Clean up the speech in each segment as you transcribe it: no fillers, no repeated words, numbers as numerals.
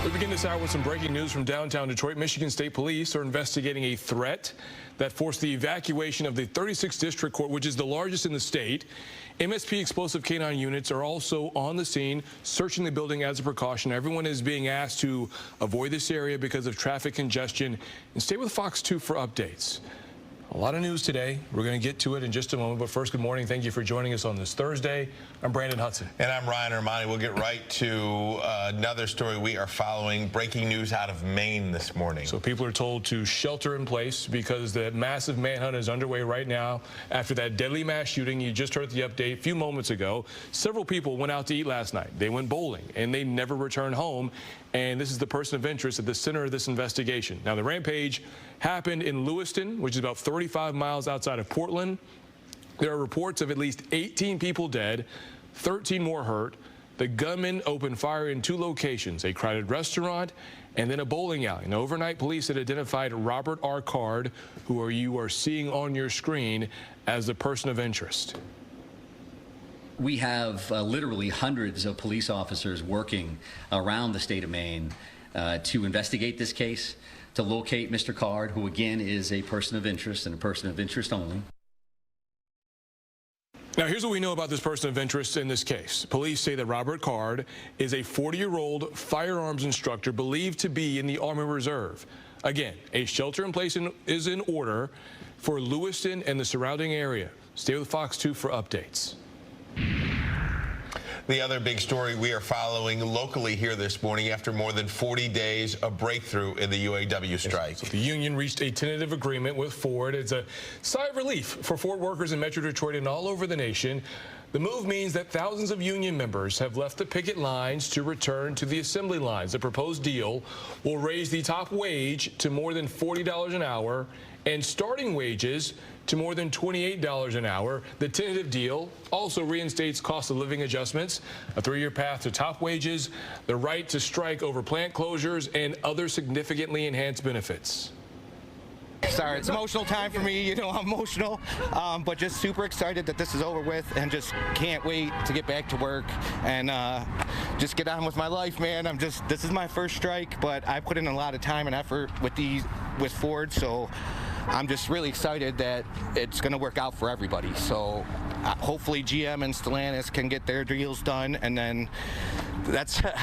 We begin this hour with some breaking news from downtown Detroit. Michigan State Police are investigating a threat that forced the evacuation of the 36th District Court, which is the largest in the state. MSP explosive canine units are also on the scene, searching the building as a precaution. Everyone is being asked to avoid this area because of traffic congestion. And stay with Fox 2 for updates. A lot of news today. We're going to get to it in just a moment. But first, good morning. Thank you for joining us on this Thursday. I'm Brandon Hudson. And I'm Ryan Armani. We'll get right to another story we are following. Breaking news out of Maine this morning. So people are told to shelter in place because the massive manhunt is underway right now after that deadly mass shooting. You just heard the update a few moments ago. Several people went out to eat last night. They went bowling, and they never returned home. And this is the person of interest at the center of this investigation. Now, the rampage happened in Lewiston, which is about 35 miles outside of Portland. There are reports of at least 18 people dead, 13 more hurt. The gunman opened fire in 2 locations, a crowded restaurant and then a bowling alley. And overnight, police had identified Robert R. Card, who you are seeing on your screen, as the person of interest. We have literally hundreds of police officers working around the state of Maine to investigate this case, to locate Mr. Card, who again is a person of interest and a person of interest only. Now, here's what we know about this person of interest in this case. Police say that Robert Card is a 40-year-old firearms instructor believed to be in the Army Reserve. Again, a shelter in place is in order for Lewiston and the surrounding area. Stay with Fox 2 for updates. The other big story we are following locally here this morning, after more than 40 days, a breakthrough in the UAW strike. So the union reached a tentative agreement with Ford. It's a sigh of relief for Ford workers in Metro Detroit and all over the nation. The move means that thousands of union members have left the picket lines to return to the assembly lines. The proposed deal will raise the top wage to more than $40 an hour and starting wages to more than $28 an hour. The tentative deal also reinstates cost of living adjustments, a 3-year path to top wages, the right to strike over plant closures, and other significantly enhanced benefits. Sorry, it's emotional time for me. You know, I'm emotional, but just super excited that this is over with and just can't wait to get back to work and just get on with my life, man. This is my first strike, but I put in a lot of time and effort with Ford, so I'm just really excited that it's going to work out for everybody. So hopefully GM and Stellantis can get their deals done, and then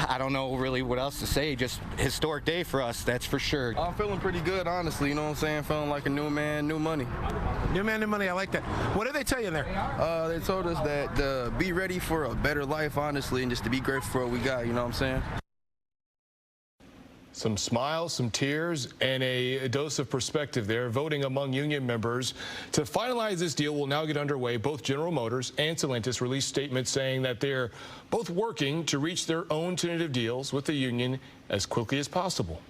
I don't know really what else to say. Just historic day for us, that's for sure. I'm feeling pretty good, honestly. You know what I'm saying? Feeling like a new man, new money. New man, new money. I like that. What did they tell you there? They told us that be ready for a better life, honestly, and just to be grateful for what we got. You know what I'm saying? Some smiles, some tears, and a dose of perspective there. Voting among union members to finalize this deal will now get underway. Both General Motors and Stellantis released statements saying that they're both working to reach their own tentative deals with the union as quickly as possible.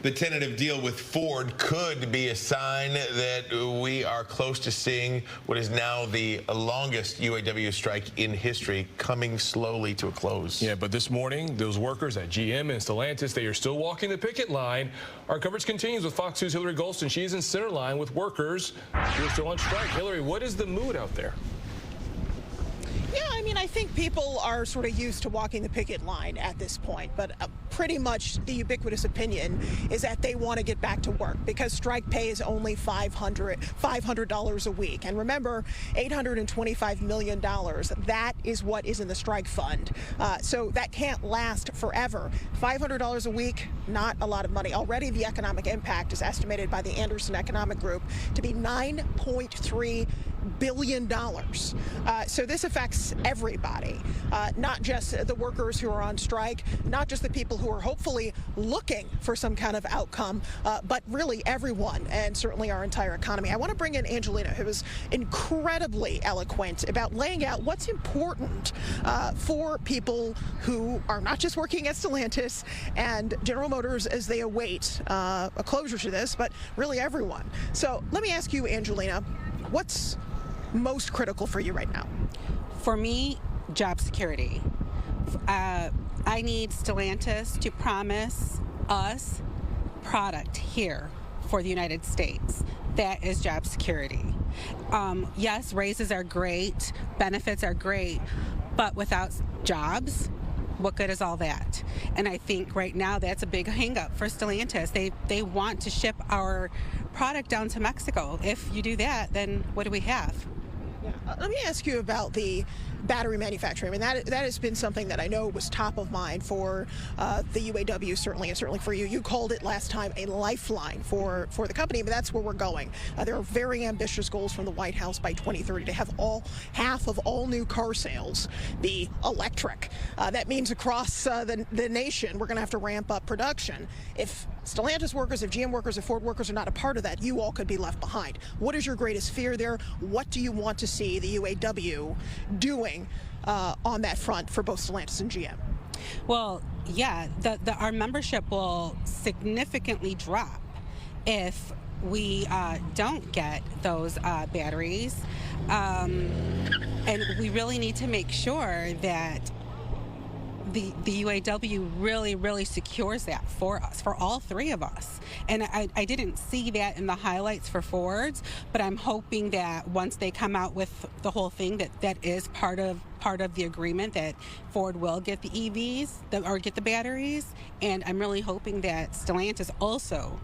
The tentative deal with Ford could be a sign that we are close to seeing what is now the longest UAW strike in history coming slowly to a close. Yeah, but this morning, those workers at GM and Stellantis, they are still walking the picket line. Our coverage continues with Fox 2's Hillary Golston. She is in center line with workers who are still on strike. Hillary, what is the mood out there? Yeah, I mean, I think people are sort of used to walking the picket line at this point, but pretty much the ubiquitous opinion is that they want to get back to work because strike pay is only $500 a week. And remember, $825 million, that is what is in the strike fund. So that can't last forever. $500 a week, not a lot of money. Already the economic impact is estimated by the Anderson Economic Group to be $9.3 billion. So this affects everybody, not just the workers who are on strike, not just the people who are hopefully looking for some kind of outcome, but really everyone, and certainly our entire economy. I want to bring in Angelina, who is incredibly eloquent about laying out what's important for people who are not just working at Stellantis and General Motors as they await a closure to this, but really everyone. So let me ask you, Angelina, what's most critical for you right now? For me, job security. I need Stellantis to promise us product here for the United States. That is job security. Yes, raises are great, benefits are great, but without jobs, What good is all that? And I think right now that's a big hang-up for Stellantis. They want to ship our product down to Mexico. If you do that, then what do we have? Yeah. Let me ask you about the battery manufacturing. I mean, that has been something that I know was top of mind for the UAW, certainly, and certainly for you. You called it last time a lifeline for the company, but that's where we're going. There are very ambitious goals from the White House by 2030 to have half of all new car sales be electric. That means across the nation, we're going to have to ramp up production. If Stellantis workers, if GM workers, if Ford workers are not a part of that, you all could be left behind. What is your greatest fear there? What do you want to see the UAW doing on that front for both Stellantis and GM? Well, yeah, our membership will significantly drop if we don't get those batteries. And we really need to make sure that the UAW really secures that for us, for all three of us. And I didn't see that in the highlights for Ford's, but I'm hoping that once they come out with the whole thing, that is part of the agreement, that Ford will get the EVs or get the batteries. And I'm really hoping that Stellantis also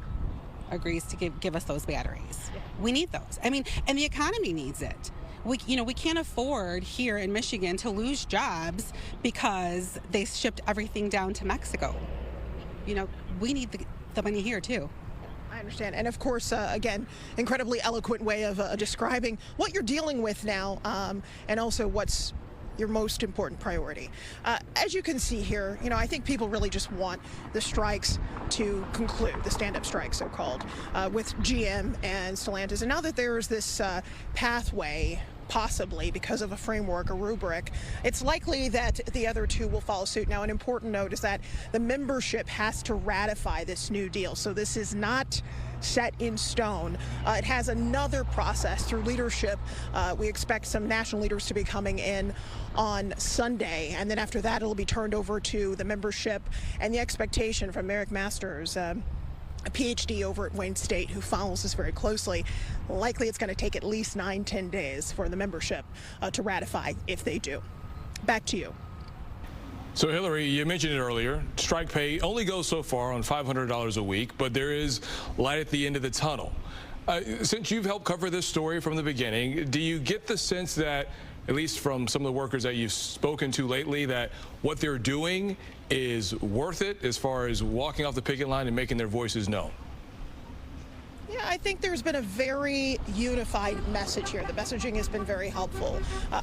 agrees to give us those batteries. We need those. I mean, and the economy needs it. We can't afford here in Michigan to lose jobs because they shipped everything down to Mexico. We need the money here too. I understand. And of course, again, incredibly eloquent way of describing what you're dealing with now, and also what's your most important priority. As you can see here, I think people really just want the strikes to conclude, the stand-up strikes, so-called, with GM and Stellantis. And now that there's this pathway, possibly because of a framework, a rubric, it's likely that the other two will follow suit. Now, an important note is that the membership has to ratify this new deal. So this is not set in stone. It has another process through leadership. We expect some national leaders to be coming in on Sunday, and then after that it'll be turned over to the membership. And the expectation from Eric Masters, a PhD over at Wayne State who follows this very closely, likely it's going to take at least 9-10 days for the membership to ratify if they do. Back to you. So, Hillary, you mentioned it earlier. Strike pay only goes so far on $500 a week, but there is light at the end of the tunnel. Since you've helped cover this story from the beginning, do you get the sense that, at least from some of the workers that you've spoken to lately, that what they're doing is worth it as far as walking off the picket line and making their voices known? Yeah, I think there's been a very unified message here. The messaging has been very helpful.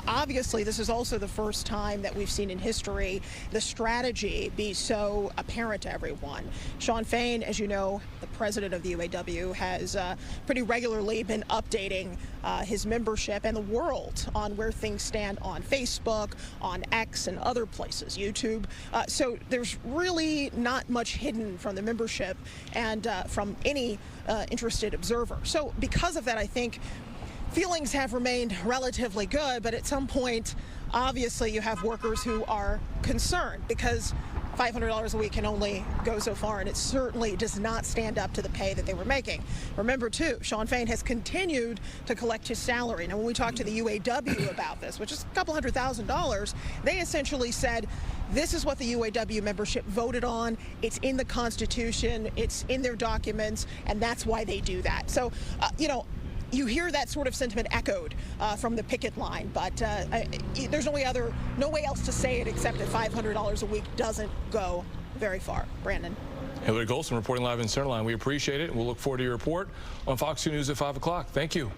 Obviously, this is also the first time that we've seen in history the strategy be so apparent to everyone. Shawn Fain, as you know, the president of the UAW, has pretty regularly been updating his membership and the world on where things stand on Facebook, on X, and other places, YouTube. So there's really not much hidden from the membership and from any interested observer. So because of that, I think feelings have remained relatively good, but at some point, obviously, you have workers who are concerned because $500 a week can only go so far, and it certainly does not stand up to the pay that they were making. Remember, too, Shawn Fain has continued to collect his salary. Now, when we talked to the UAW about this, which is a couple $100,000, they essentially said, this is what the UAW membership voted on. It's in the Constitution. It's in their documents, and that's why they do that. So, you hear that sort of sentiment echoed from the picket line, but there's no way else to say it except that $500 a week doesn't go very far. Brandon. Hillary Golson reporting live in Centerline. We appreciate it, and we'll look forward to your report on Fox 2 News at 5 o'clock. Thank you.